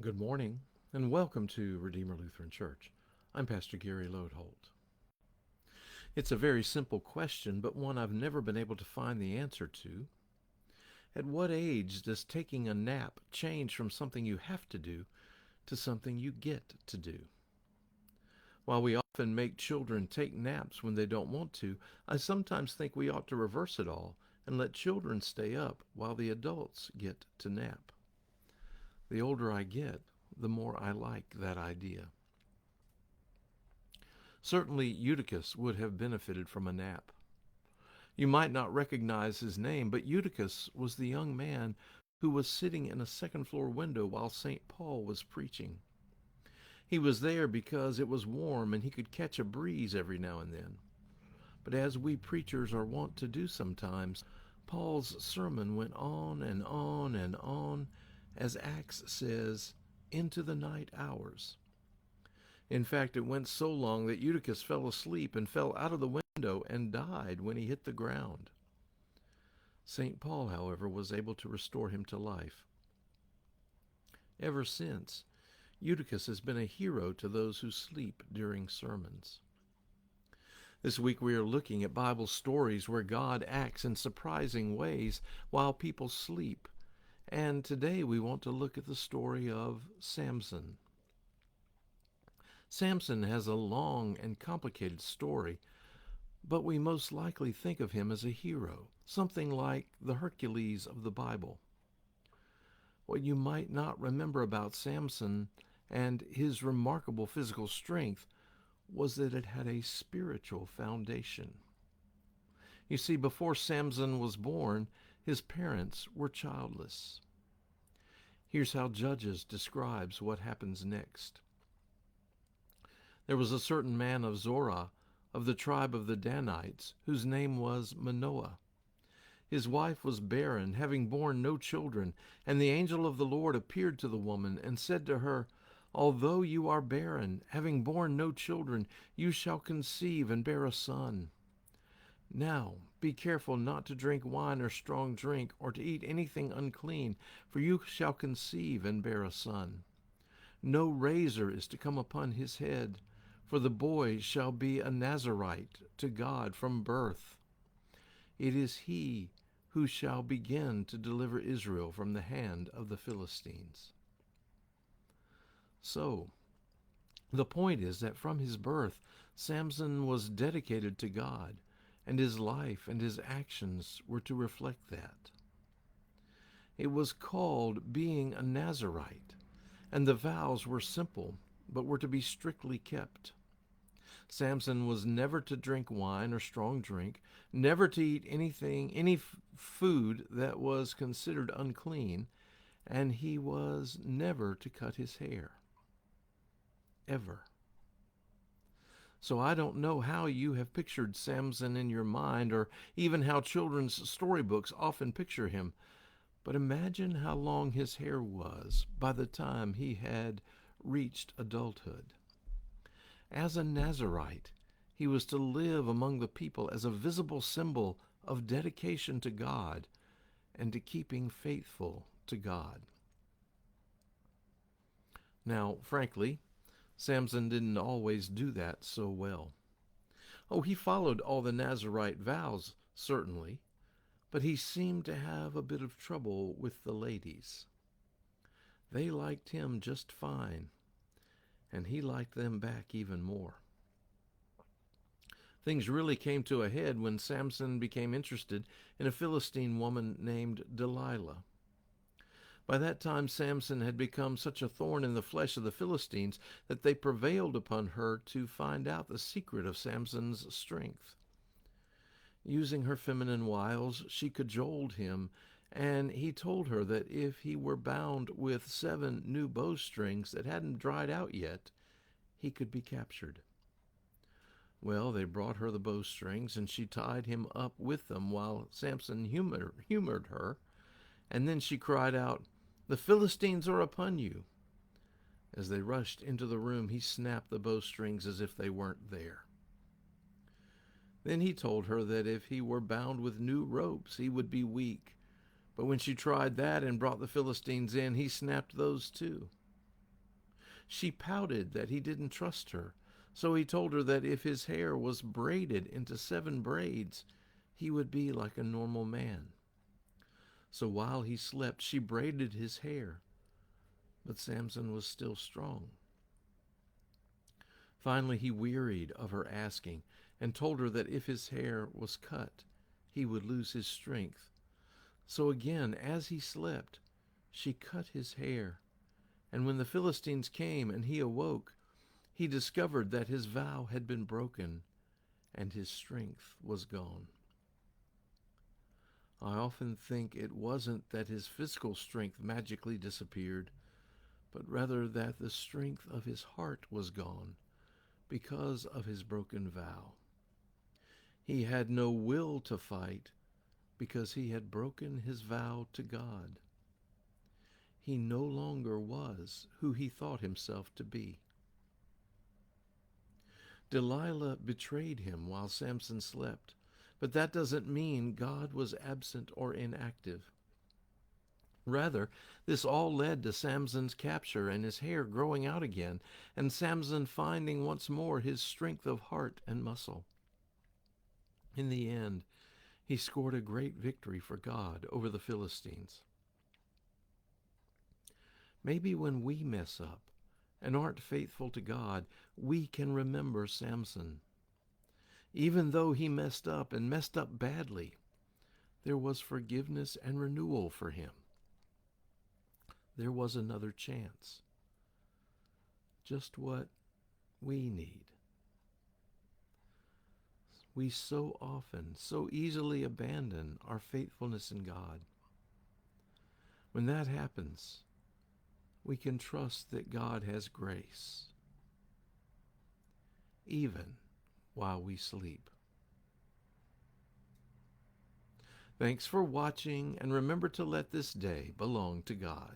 Good morning, and welcome to Redeemer Lutheran Church. I'm Pastor Gary Lodeholt. It's a very simple question, but one I've never been able to find the answer to. At what age does taking a nap change from something you have to do to something you get to do? While we often make children take naps when they don't want to, I sometimes think we ought to reverse it all and let children stay up while the adults get to nap. The older I get, the more I like that idea. Certainly Eutychus would have benefited from a nap. You might not recognize his name, but Eutychus was the young man who was sitting in a second-floor window while St. Paul was preaching. He was there because it was warm and he could catch a breeze every now and then. But as we preachers are wont to do sometimes, Paul's sermon went on and on and on, as Acts says, into the night hours. In fact, it went so long that Eutychus fell asleep and fell out of the window and died when he hit the ground. St. Paul, however, was able to restore him to life. Ever since, Eutychus has been a hero to those who sleep during sermons. This week we are looking at Bible stories where God acts in surprising ways while people sleep. And today we want to look at the story of Samson. Samson has a long and complicated story, but we most likely think of him as a hero, something like the Hercules of the Bible. What you might not remember about Samson and his remarkable physical strength was that it had a spiritual foundation. You see, before Samson was born, his parents were childless. Here's how Judges describes what happens next. There was a certain man of Zorah, of the tribe of the Danites, whose name was Manoah. His wife was barren, having borne no children, and the angel of the Lord appeared to the woman and said to her, "Although you are barren, having borne no children, you shall conceive and bear a son. Now be careful not to drink wine or strong drink, or to eat anything unclean, for you shall conceive and bear a son. No razor is to come upon his head, for the boy shall be a Nazarite to God from birth. It is he who shall begin to deliver Israel from the hand of the Philistines." So, the point is that from his birth, Samson was dedicated to God, and his life and his actions were to reflect that. It was called being a Nazarite, and the vows were simple, but were to be strictly kept. Samson was never to drink wine or strong drink, never to eat any food that was considered unclean, and he was never to cut his hair. Ever. So I don't know how you have pictured Samson in your mind, or even how children's storybooks often picture him, but imagine how long his hair was by the time he had reached adulthood. As a Nazarite, he was to live among the people as a visible symbol of dedication to God and to keeping faithful to God. Now, frankly, Samson didn't always do that so well. Oh, he followed all the Nazarite vows, certainly, but he seemed to have a bit of trouble with the ladies. They liked him just fine, and he liked them back even more. Things really came to a head when Samson became interested in a Philistine woman named Delilah. By that time, Samson had become such a thorn in the flesh of the Philistines that they prevailed upon her to find out the secret of Samson's strength. Using her feminine wiles, she cajoled him, and he told her that if he were bound with 7 new bowstrings that hadn't dried out yet, he could be captured. Well, they brought her the bowstrings, and she tied him up with them while Samson humored her, and then she cried out, "The Philistines are upon you!" As they rushed into the room, he snapped the bowstrings as if they weren't there. Then he told her that if he were bound with new ropes, he would be weak. But when she tried that and brought the Philistines in, he snapped those too. She pouted that he didn't trust her, so he told her that if his hair was braided into 7 braids, he would be like a normal man. So while he slept, she braided his hair, but Samson was still strong. Finally, he wearied of her asking and told her that if his hair was cut, he would lose his strength. So again, as he slept, she cut his hair. And when the Philistines came and he awoke, he discovered that his vow had been broken and his strength was gone. I often think it wasn't that his physical strength magically disappeared, but rather that the strength of his heart was gone because of his broken vow. He had no will to fight because he had broken his vow to God. He no longer was who he thought himself to be. Delilah betrayed him while Samson slept, but that doesn't mean God was absent or inactive. Rather, this all led to Samson's capture and his hair growing out again, and Samson finding once more his strength of heart and muscle. In the end, he scored a great victory for God over the Philistines. Maybe when we mess up and aren't faithful to God, we can remember Samson. Even though he messed up and messed up badly, there was forgiveness and renewal for him. There was another chance. Just what we need. We so often, so easily abandon our faithfulness in God. When that happens, we can trust that God has grace, even while we sleep. Thanks for watching, and remember to let this day belong to God.